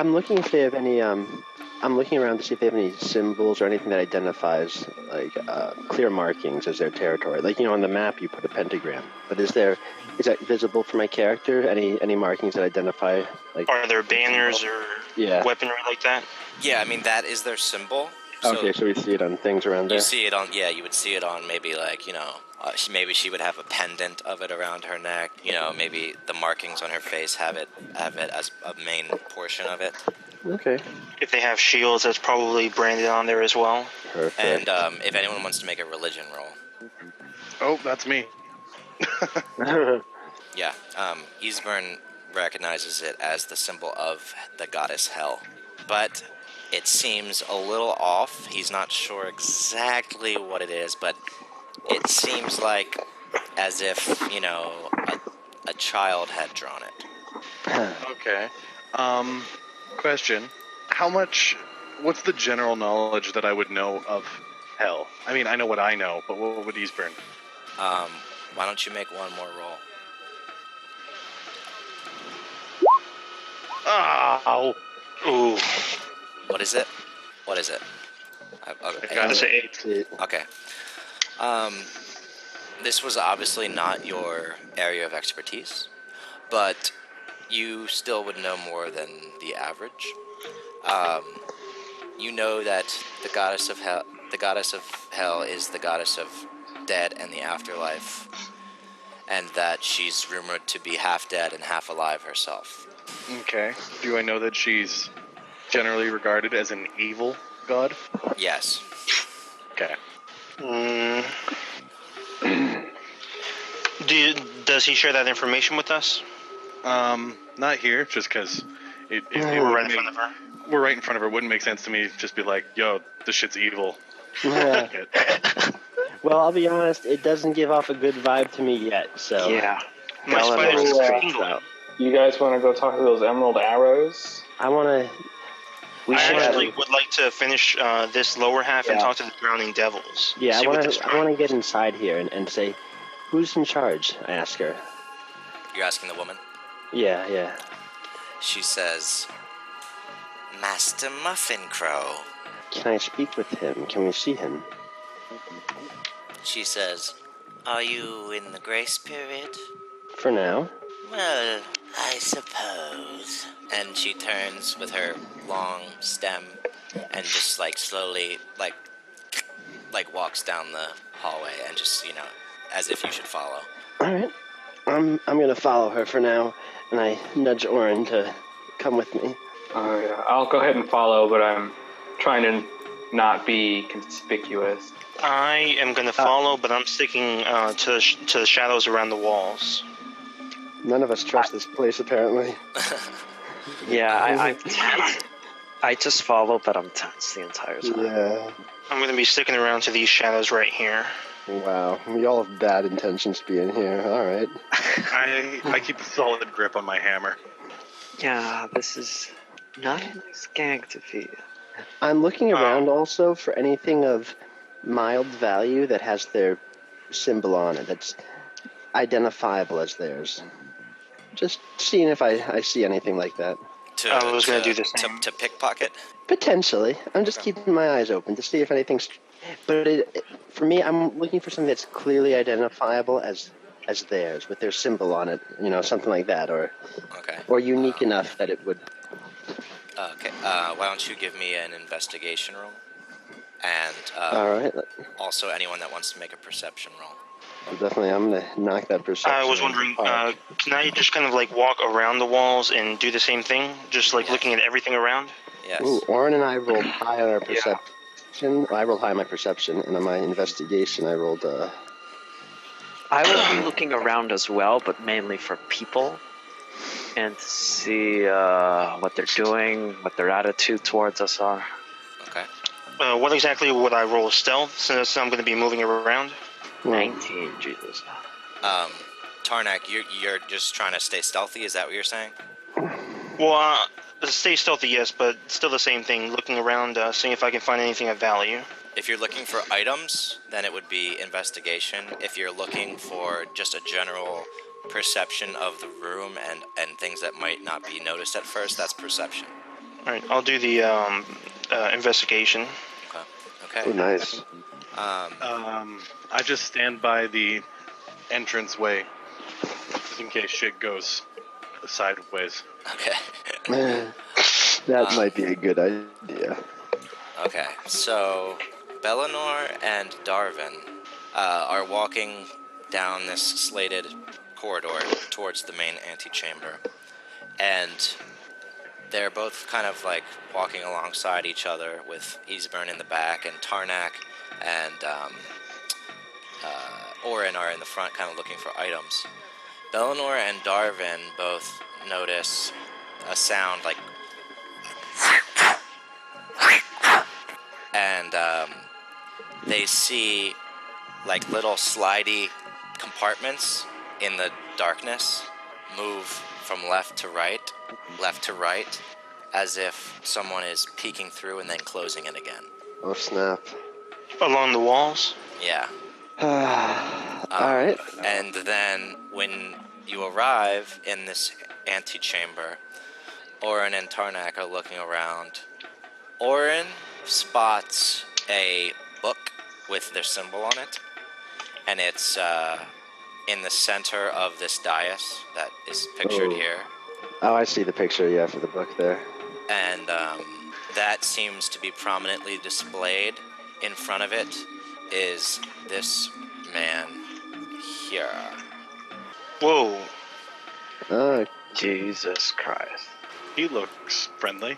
I'm looking if they have any. I'm looking around to see if they have any symbols or anything that identifies like clear markings as their territory. Like on the map you put a pentagram, but is that visible for my character? Any markings that identify like? Are there banners or weaponry like that? Yeah, I mean that is their symbol. Okay, so we see it on things around there. You see it on, you would see it on maybe like maybe she would have a pendant of it around her neck. Maybe the markings on her face have it as a main portion of it. Okay. If they have shields, that's probably branded on there as well. Perfect. And if anyone wants to make a religion roll. Oh, that's me. Yeah, Eastburn recognizes it as the symbol of the goddess Hel, but it seems a little off. He's not sure exactly what it is, but it seems like as if, a child had drawn it. Okay. Question. What's the general knowledge that I would know of Hel? I mean, I know what I know, but what would Eastburn? Why don't you make one more roll? Oh! Ooh. What is it? I got an 8. Okay. This was obviously not your area of expertise, but you still would know more than the average. You know that the goddess of Hel is the goddess of dead and the afterlife, and that she's rumored to be half dead and half alive herself. Okay. Do I know that she's generally regarded as an evil god? Yes. Okay. Does he share that information with us? Not here, just because we're right in front of her. We're right in front of her. It wouldn't make sense to me just be like, yo, this shit's evil. Yeah. Well, I'll be honest, it doesn't give off a good vibe to me yet, so... Yeah. My spider's tingling. You guys want to go talk to those emerald arrows? I actually would like to finish this lower half and talk to the drowning devils. Yeah, I want to get inside here and say, who's in charge? I ask her. You're asking the woman? Yeah. She says, Master Muffin Crow. Can I speak with him? Can we see him? She says, are you in the grace period? For now. Well, I suppose. And she turns with her long stem and just slowly walks down the hallway and just, as if you should follow. All right. I'm going to follow her for now, and I nudge Orin to come with me. Oh, yeah. I'll go ahead and follow, but I'm trying to not be conspicuous. I am going to follow, but I'm sticking to the shadows around the walls. None of us trust this place, apparently. Yeah, I'm tense. I just follow, but I'm tense the entire time. Yeah. I'm going to be sticking around to these shadows right here. Wow, we all have bad intentions to be in here. All right. I keep a solid grip on my hammer. Yeah, this is not a nice gang to be. I'm looking around also for anything of mild value that has their symbol on it, that's identifiable as theirs. Just seeing if I see anything like that. I was going to do the same. To pickpocket? Potentially. I'm just keeping my eyes open to see if anything's... But for me, I'm looking for something that's clearly identifiable as theirs, with their symbol on it, something like that, or unique enough that it would... Okay, why don't you give me an investigation roll? And all right. Also anyone that wants to make a perception roll. Definitely, I'm going to knock that perception. I was wondering, can I just kind of walk around the walls and do the same thing? Just looking at everything around? Yes. Ooh, Orin and I rolled high on our perception. Well, I rolled high on my perception, and on my investigation I rolled... I will be looking around as well, but mainly for people. And to see what they're doing, what their attitude towards us are. Okay. What exactly would I roll? Stealth, since I'm going to be moving around? 19, Jesus. Tarnak, you're just trying to stay stealthy, is that what you're saying? Well, stay stealthy, yes, but still the same thing. Looking around, seeing if I can find anything of value. If you're looking for items, then it would be investigation. If you're looking for just a general perception of the room and things that might not be noticed at first, that's perception. All right, I'll do the investigation. Okay. Oh, nice. I just stand by the entranceway just in case shit goes sideways. Okay. That might be a good idea. Okay, so Bellinor and Darvin are walking down this slated corridor towards the main antechamber, and they're both kind of like walking alongside each other with Eastburn in the back, and Tarnak and Orin are in the front kind of looking for items. Bellinor and Darvin both notice a sound like and they see like little slidey compartments in the darkness move from left to right, as if someone is peeking through and then closing it again. Oh, snap. Along the walls? Yeah. All right. And then when you arrive in this antechamber, Orin and Tarnak are looking around. Orin spots a book with their symbol on it, and it's in the center of this dais that is pictured Oh. here. Oh, I see the picture, yeah, for the book there. And that seems to be prominently displayed. In front of it is this man here. Whoa. Jesus Christ. He looks friendly.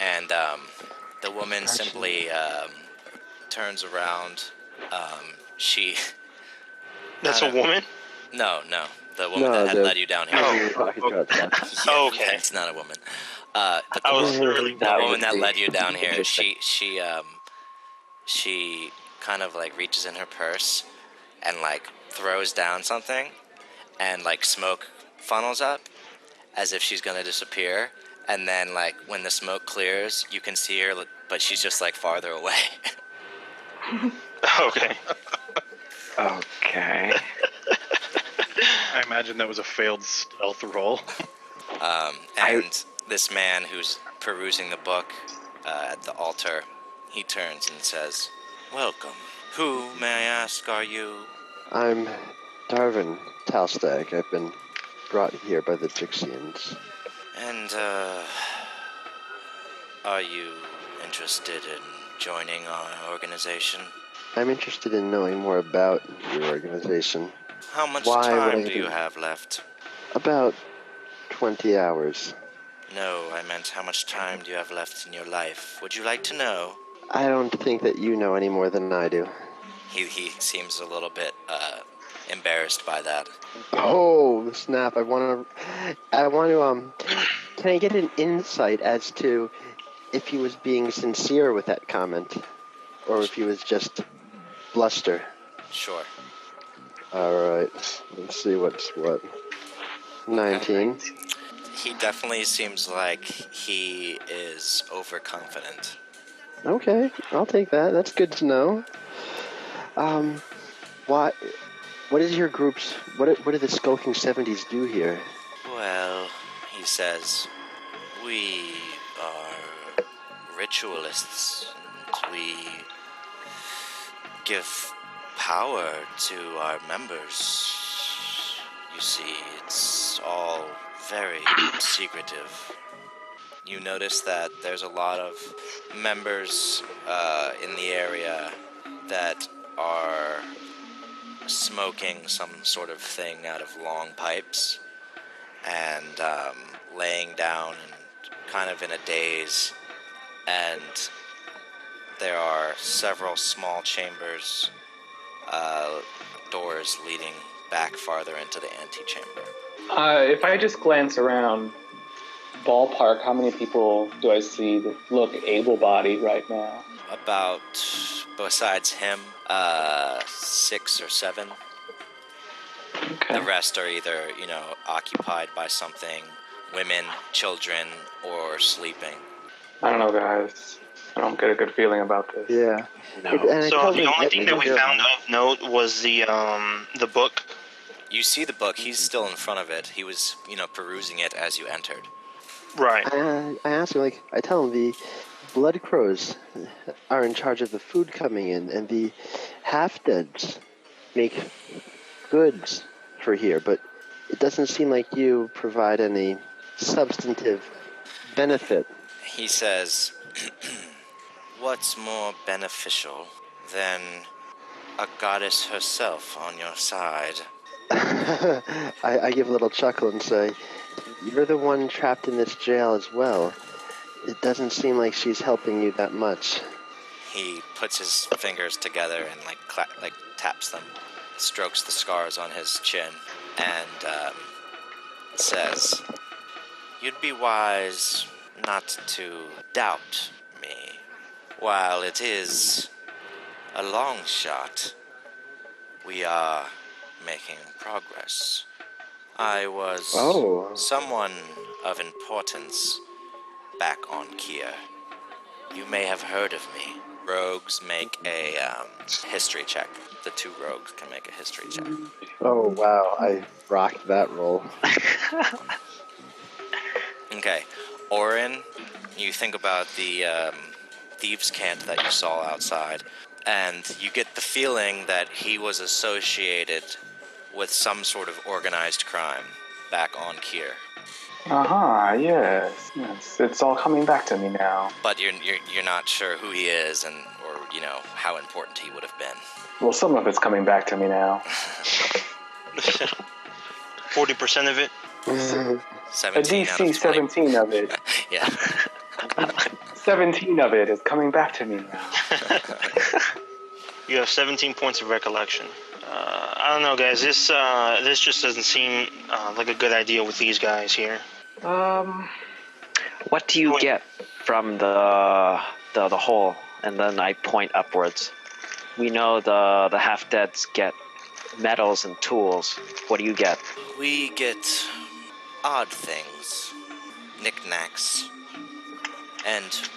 And the woman simply turns around. She... That's a woman? No. The woman that had led you down here. Oh, okay. It's not a woman. I was really The woman that led you down here, interesting. she kind of like reaches in her purse and like throws down something, and like smoke funnels up as if she's gonna disappear. And then like when the smoke clears, you can see her, but she's just like farther away. Okay. Okay. I imagine that was a failed stealth roll. And this man who's perusing the book at the altar, he turns and says, "Welcome. Who, may I ask, are you?" I'm Darvin Talstag. I've been brought here by the Jixians. And, are you interested in joining our organization? I'm interested in knowing more about your organization. How much Why would time I do you do- have left? About 20 hours. No, I meant how much time do you have left in your life? Would you like to know? I don't think that you know any more than I do. He seems a little bit, embarrassed by that. Oh, snap. I want to, can I get an insight as to if he was being sincere with that comment, or if he was just bluster? Sure. Alright, let's see what's what. 19. He definitely seems like he is overconfident. Okay, I'll take that. That's good to know. What is your group's, what do the Skulking 70s do here? Well, he says, we are ritualists, and we give power to our members. You see, it's all very secretive. You notice that there's a lot of members in the area that are smoking some sort of thing out of long pipes and laying down and kind of in a daze. And there are several small chambers, doors leading back farther into the antechamber. If I just glance around, ballpark, how many people do I see that look able-bodied right now? About, besides him, 6 or 7. Okay. The rest are either, occupied by something, women, children, or sleeping. I don't know, guys. I don't get a good feeling about this. Yeah. No. So the only thing that we found of note was the book. You see the book. He's still in front of it. He was, perusing it as you entered. Right. I ask him, like, I tell him the Blood Crows are in charge of the food coming in, and the Half-Deads make goods for here, but it doesn't seem like you provide any substantive benefit. He says, what's more beneficial than a goddess herself on your side? I give a little chuckle and say, you're the one trapped in this jail as well. It doesn't seem like she's helping you that much. He puts his fingers together and like taps them, strokes the scars on his chin, and says, "You'd be wise not to doubt me. While it is a long shot, we are making progress. I was someone of importance back on Kier. You may have heard of me." Rogues make a history check. The two rogues can make a history check. Oh, wow. I rocked that roll. Okay. Orin, you think about the thieves' cant that you saw outside, and you get the feeling that he was associated with some sort of organized crime back on Kier. Yes. It's all coming back to me now. But you're not sure who he is or how important he would have been. Well, some of it's coming back to me now. 40% of it. 17 out of 20. 17 of it. Yeah. 17 of it is coming back to me now. You have 17 points of recollection. I don't know, guys. This just doesn't seem like a good idea with these guys here. What do you get from the hole? And then I point upwards. We know the half-deads get metals and tools. What do you get? We get odd things, knickknacks, and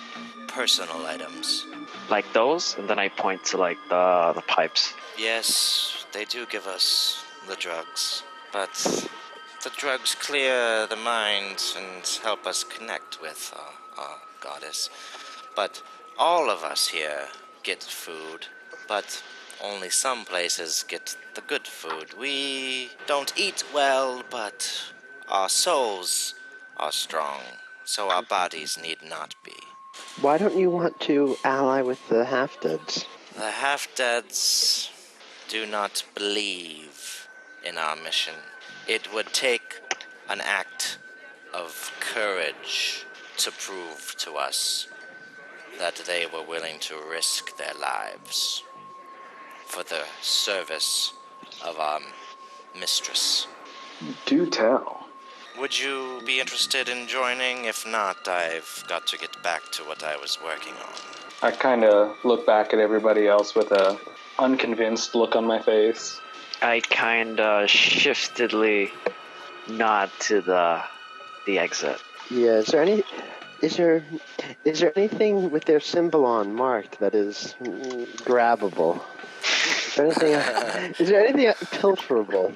personal items. Like those? And then I point to like the pipes. Yes, they do give us the drugs, but the drugs clear the mind and help us connect with our goddess. But all of us here get food, but only some places get the good food. We don't eat well, but our souls are strong, so our bodies need not be. Why don't you want to ally with the Half-Deads? The Half-Deads do not believe in our mission. It would take an act of courage to prove to us that they were willing to risk their lives for the service of our mistress. Do tell. Would you be interested in joining? If not, I've got to get back to what I was working on. I kind of look back at everybody else with a unconvinced look on my face. I kind of shiftedly nod to the exit. Yeah, is there anything with their symbol on marked that is grabbable? Is there anything pilferable?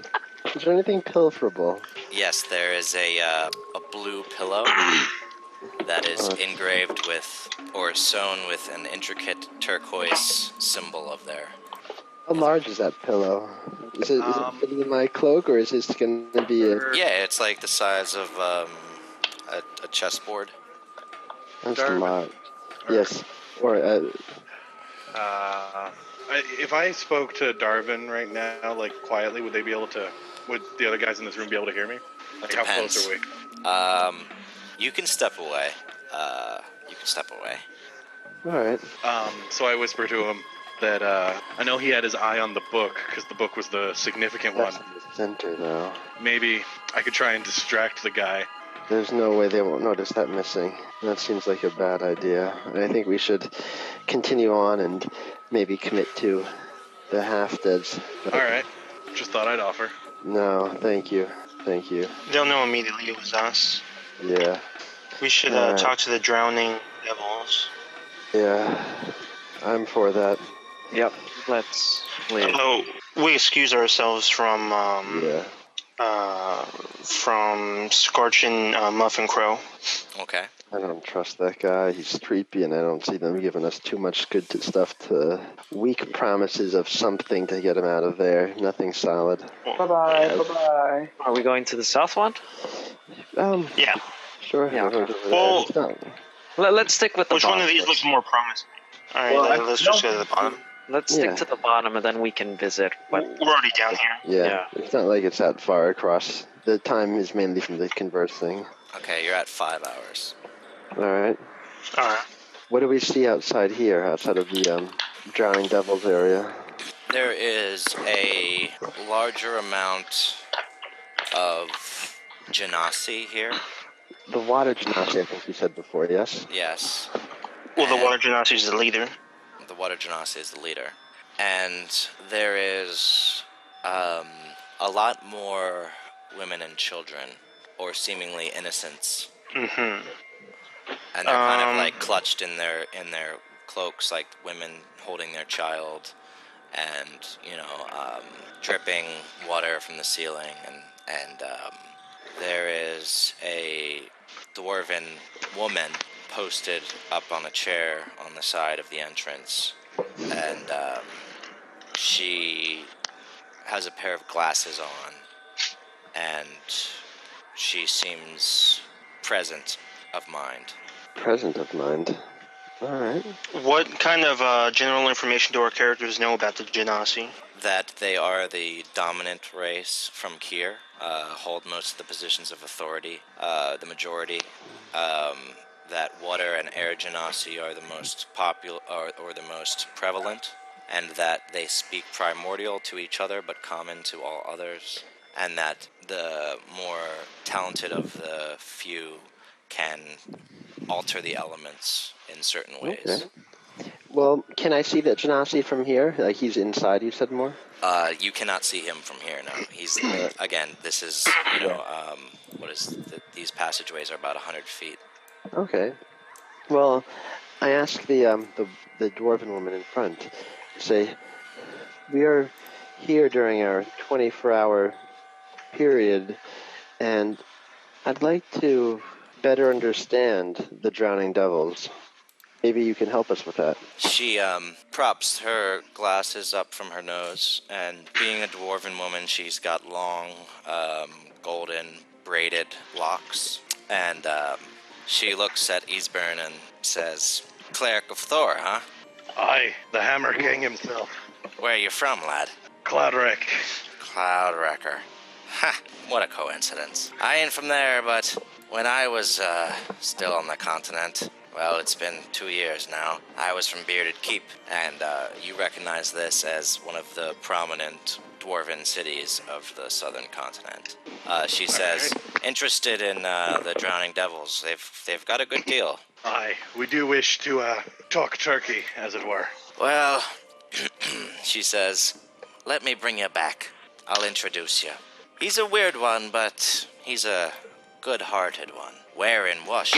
Is there anything pilferable? Yes, there is a blue pillow that is engraved with or sewn with an intricate turquoise symbol of their. How large is that pillow? Is it fitting in my cloak, or is this going to be a... Yeah, it's like the size of a chessboard. That's large. Yes. Or if I spoke to Darvin right now, like quietly, would the other guys in this room be able to hear me? Like, how close are we? You can step away. all right. So I whisper to him that I know he had his eye on the book because the book was the significant That's one. in the center now. Maybe I could try and distract the guy. There's no way they won't notice that missing. That seems like a bad idea. I think we should continue on and maybe commit to the Half-Deads. All right. Just thought I'd offer. No, thank you. Thank you. They'll know immediately it was us. Yeah. We should Alright. talk to the drowning devils. Yeah. I'm for that. Yep, let's leave. Although we excuse ourselves from Yeah. from Scorchin Muffin Crow. Okay. I don't trust that guy. He's creepy, and I don't see them giving us too much good stuff to weak promises of something to get him out of there. Nothing solid. Bye bye. Bye bye. Are we going to the south one? Yeah. Sure. Yeah, okay. Over there. Well- It's not- Let's stick with the Which one bottom of these first. looks more promising? All right, Well, let's just go to the bottom. Let's stick Yeah. to the bottom, and then we can visit. We're already down here. Yeah, it's not like it's that far across. The time is mainly from the conversing. Okay, you're at 5 hours. All right. All right. What do we see outside here, outside of the Drowning Devils area? There is a larger amount of genasi here. The water genasi, I think you said before, yes? Yes. Well, the And water genasi is the leader. The water genasi is the leader. And there is a lot more women and children, or seemingly innocents. Mm-hmm. And they're kind of Um, like clutched in their cloaks, like women holding their child, and dripping water from the ceiling, and there is a dwarven woman posted up on a chair on the side of the entrance, and she has a pair of glasses on, and she seems present of mind. Present of mind. All right. What kind of general information do our characters know about the genasi? That they are the dominant race from Kier, hold most of the positions of authority, the majority. That water and air genasi are the most popular, or the most prevalent, and that they speak primordial to each other but common to all others, and that the more talented of the few can alter the elements in certain ways. Okay. Well, can I see that genasi from here? Like he's inside, you said more? You cannot see him from here. No, he's again. This is these passageways are about 100 feet. Okay. Well, I asked the dwarven woman in front, say, we are here during our 24-hour period, and I'd like to better understand the Drowning Devils. Maybe you can help us with that. She props her glasses up from her nose, and being a dwarven woman, she's got long, golden braided locks, and she looks at Eastburn and says, "Cleric of Thor, huh? Aye, the Hammer King himself. Where are you from, lad?" Cloudwreck. Cloudwrecker. Ha! What a coincidence. I ain't from there, but when I was still on the continent, well, it's been 2 years now, I was from Bearded Keep, and you recognize this as one of the prominent dwarven cities of the southern continent. She says, interested in the Drowning Devils. They've got a good deal. Aye, we do wish to talk turkey, as it were. Well, she says, let me bring you back. I'll introduce you. He's a weird one, but he's a good-hearted one. Where in Wash,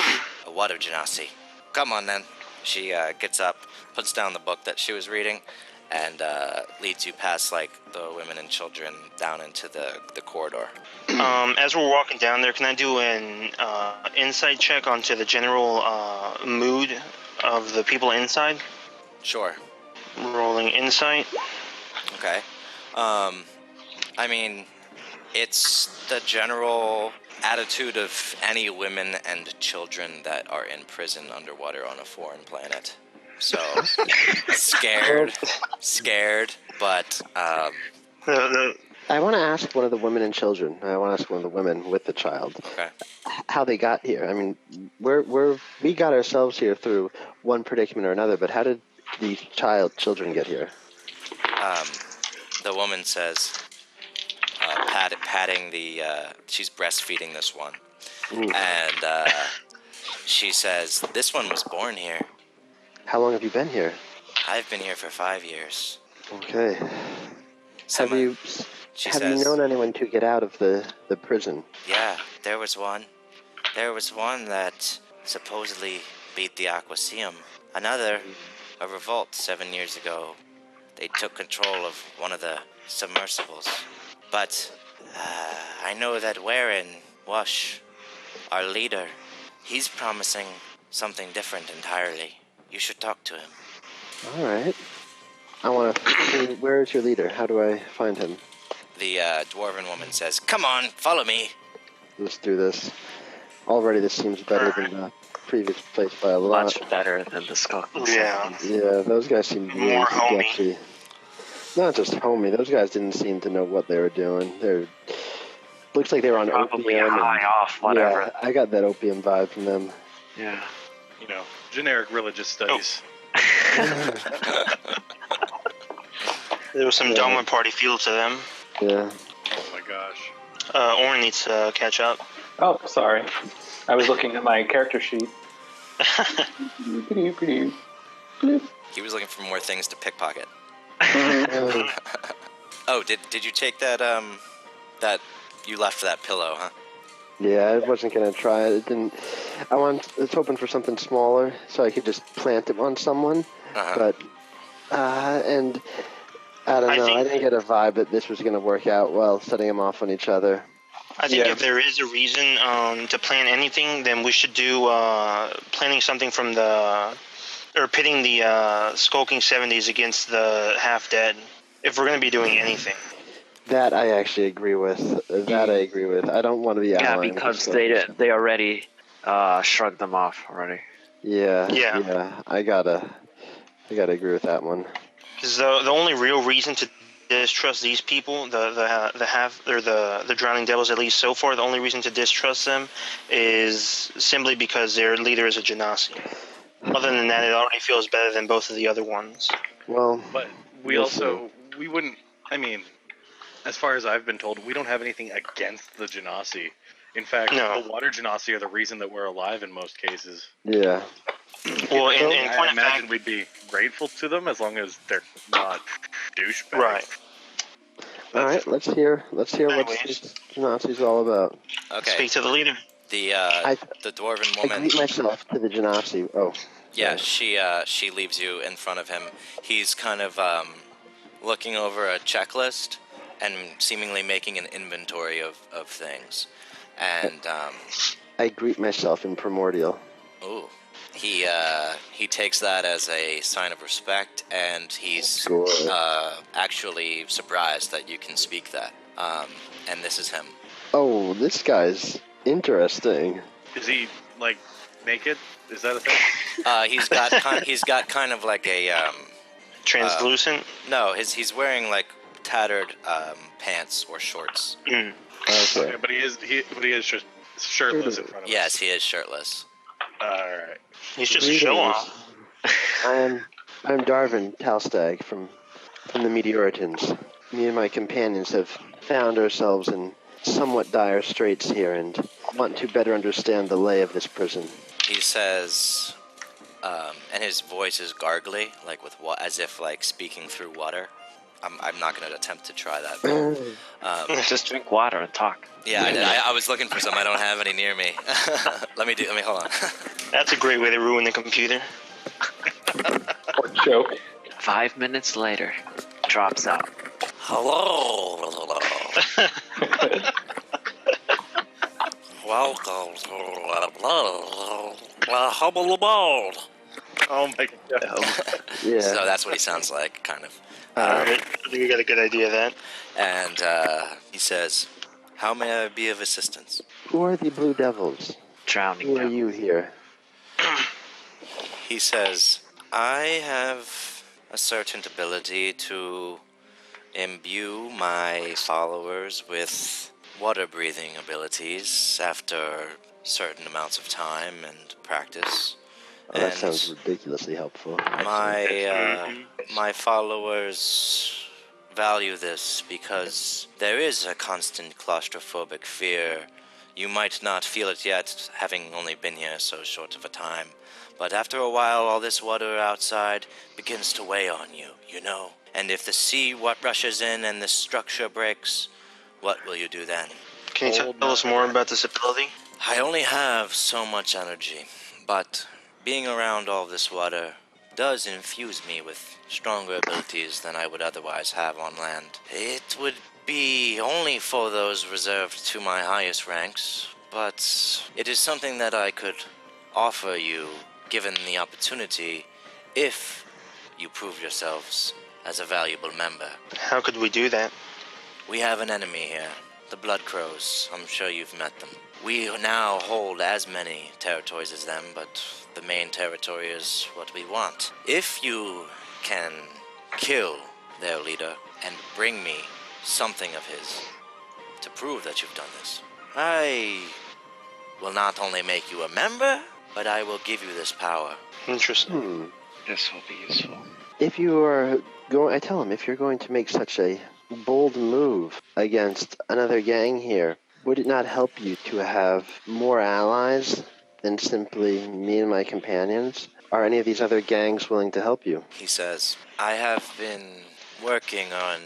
a water genasi. Come on, then. She gets up, puts down the book that she was reading, and leads you past, like, the women and children down into the corridor. As we're walking down there, can I do an insight check onto the general mood of the people inside? Sure. Rolling insight. Okay. I mean, it's the general attitude of any women and children that are in prison underwater on a foreign planet. So, scared, but, I want to ask one of the women and children. I want to ask one of the women with the child okay. how they got here. I mean, we got ourselves here through one predicament or another, but how did these children get here? The woman says, patting the, she's breastfeeding this one. Ooh. And she says, this one was born here. How long have you been here? I've been here for 5 years. Okay. Someone- Have she you says, known anyone to get out of the prison? yeah, there was one. There was one that supposedly beat the Aquaseum. Another, a revolt 7 years ago. They took control of one of the submersibles. But I know that Warren Wash, our leader, he's promising something different entirely. You should talk to him. All right. I want to. Where is your leader? How do I find him? The dwarven woman says, "Come on, follow me." Let's do this. Already, this seems better than the previous place by a lot. Much better than the Skulking Yeah. 70s. Yeah, those guys seem really More homey. sketchy. Not just homey. Those guys didn't seem to know what they were doing. Looks like they were on Probably opium. high and, off, whatever. Yeah, I got that opium vibe from them. Yeah. You know, generic religious studies. There was some Yeah. Doma party feel to them. Yeah. Oh my gosh. Orin needs to catch up. Oh, sorry. I was looking at my character sheet. He was looking for more things to pickpocket. Uh, Oh, did you take that that you left that pillow, huh? yeah, I wasn't gonna try it. It didn't. I was hoping for something smaller so I could just plant it on someone. Uh-huh. But and I don't I know. think- I didn't get a vibe that this was gonna work out well, setting them off on each other. I think Yeah. if there is a reason to plan anything, then we should do planning something from or pitting the Skulking 70s against the Half Dead. If we're going to be doing anything. That I actually agree with. That I agree with. I don't want to be Yeah, allying with because the they already shrugged them off already. Yeah. I gotta agree with that one. Because the only real reason to distrust these people, the Drowning Devils, at least so far, the only reason to distrust them is simply because their leader is a Genasi. Other than that, it already feels better than both of the other ones. Well, But we We'll also, we wouldn't, I mean, as far as I've been told, we don't have anything against the Genasi. In fact, No. the water Genasi are the reason that we're alive in most cases. yeah. Well, in I point of imagine fact, we'd be grateful to them as long as they're not douchebags. right. All right, let's hear what Anyways. this Nazi's all about. Okay. Speak to the leader. The I the dwarven I woman. greet myself to the Genasi. Oh, Yeah, sorry. she leaves you in front of him. He's kind of looking over a checklist and seemingly making an inventory of things. And I greet myself in Primordial. ooh, he takes that as a sign of respect, and he's Cool. actually surprised that you can speak that. And this is him. Oh, this guy's interesting. Is he, like, naked? Is that a thing? He's got kind of like a Translucent. no. He's wearing like tattered pants or shorts. Mm. Okay. Okay, but he is just shirtless in front of Yes, us. he is shirtless. Alright. He's just a show off. I'm Darvin Talstag from the Meteoritans. Me and my companions have found ourselves in somewhat dire straits here and want to better understand the lay of this prison. He says, and his voice is gargly, like with as if like speaking through water. I'm not going to attempt to try that. But, Just drink water and talk. yeah, I was looking for some. I don't have any near me. Let me hold on. That's a great way to ruin the computer. Or choke. 5 minutes later, drops out. Hello. Welcome to Hubble Bold. Oh my god. Yeah. So that's what he sounds like, kind of. Alright, I think we got a good idea of that. And he says, "How may I be of assistance?" Who are the Blue Devils? Drowning Who are devil. you here? He says, "I have a certain ability to imbue my followers with water-breathing abilities after certain amounts of time and practice. Oh, that And sounds ridiculously helpful. my followers value this because there is a constant claustrophobic fear. You might not feel it yet, having only been here so short of a time, but after a while all this water outside begins to weigh on you, you know. And if the sea rushes in and the structure breaks, what will you do then?" Can you tell us more about this ability? I only have so much energy, but being around all this water does infuse me with stronger abilities than I would otherwise have on land. It would be only for those reserved to my highest ranks, but it is something that I could offer you given the opportunity if you prove yourselves as a valuable member. How could we do that? We have an enemy here, the Blood Crows. I'm sure you've met them. We now hold as many territories as them, but the main territory is what we want. If you can kill their leader and bring me something of his to prove that you've done this, I will not only make you a member, but I will give you this power. Interesting. This will be useful. If you are going, I tell him, if you're going to make such a bold move against another gang here, would it not help you to have more allies than simply me and my companions? Are any of these other gangs willing to help you? He says, I have been working on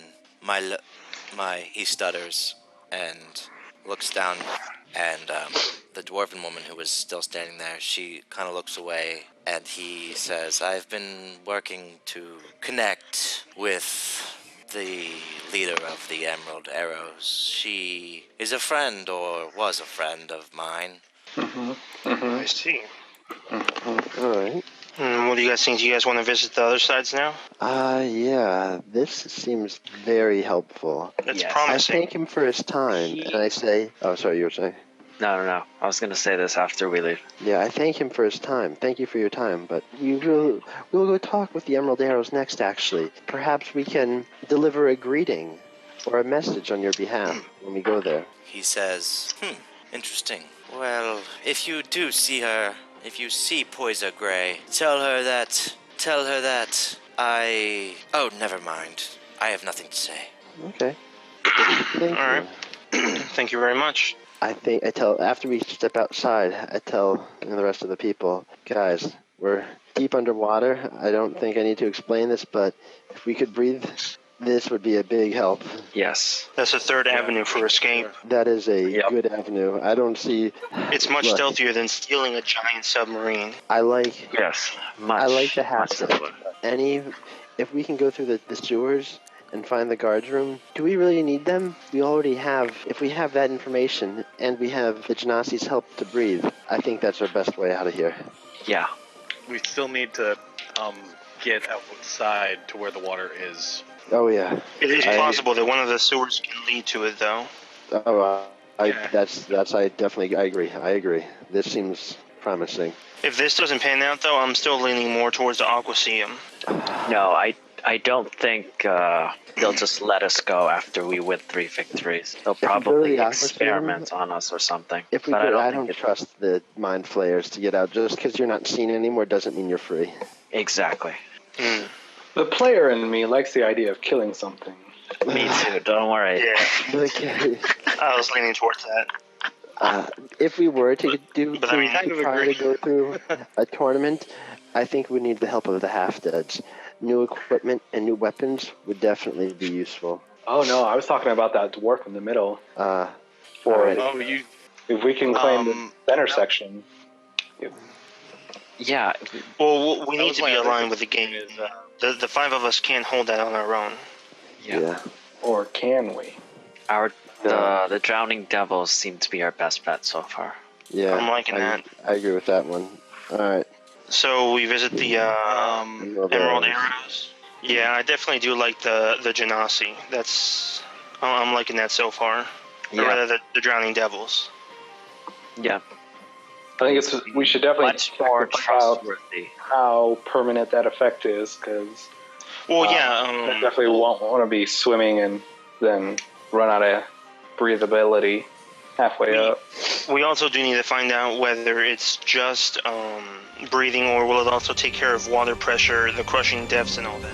he stutters and looks down, and the dwarven woman who was still standing there, she kind of looks away, and he says, I've been working to connect with the leader of the Emerald Arrows. She is a friend, or was a friend of mine. I see. All right. What do you guys think? Do you guys want to visit the other sides now? Yeah, this seems very helpful. It's Yes. I promising. thank him for his time, and I say, oh, sorry, you were saying? No. I was going to say this after we leave. Yeah, I thank him for his time. Thank you for your time, but we'll go talk with the Emerald Arrows next, actually. Perhaps we can deliver a greeting or a message on your behalf when we go there. He says, interesting. Well, if you do see her, if you see Poisa Gray, tell her that oh, never mind. I have nothing to say. Okay. Thank All you. right. Thank you very much. After we step outside, I tell the rest of the people, guys, we're deep underwater. I don't think I need to explain this, but if we could breathe, this would be a big help. Yes. That's a third avenue for escape. That is a Yep. good avenue. I don't see. It's much Look, stealthier than stealing a giant submarine. I like Yes. Much. I like the much half simpler. if we can go through the sewers and find the guards room, do we really need them? We already have, if we have that information and we have the Genasi's help to breathe, I think that's our best way out of here. Yeah. We still need to get outside to where the water is. Oh yeah. It is possible that one of the sewers can lead to it, though. Oh, I Yeah. agree. This seems promising. If this doesn't pan out, though, I'm still leaning more towards the Aquaseum. No, I don't think they'll just let us go after we win 3 victories. They'll we go to probably the Aqua experiment on us or something. If we But go, I think don't it- trust the mind flayers to get out. Just because you're not seen anymore doesn't mean you're free. Exactly. The player in me likes the idea of killing something. Me too. Don't worry. Yeah, Okay. I was leaning towards that. If we were to But I mean, kind of try agree. to go through a tournament, I think we need the help of the half-deads. New equipment and new weapons would definitely be useful. Oh no, I was talking about that dwarf in the middle. Or Oh, you. If we can claim the center no. section. Yeah. Well, we That need was to my be other aligned with the game. is, The five of us can't hold that on our own. Yeah. Or can we? The Drowning Devils seem to be our best bet so far. Yeah, I'm liking that. I agree with that one. All right. So we visit the Emerald Emerald Arrows. Arrows. Yeah, I definitely do like the Genasi. I'm liking that so far. Or Yeah. rather, the Drowning Devils. Yeah. I think we should definitely Much check more out trustworthy. how permanent that effect is, because Well, I yeah. definitely won't want to be swimming and then run out of breathability halfway up. We also do need to find out whether it's just breathing, or will it also take care of water pressure, the crushing depths, and all that.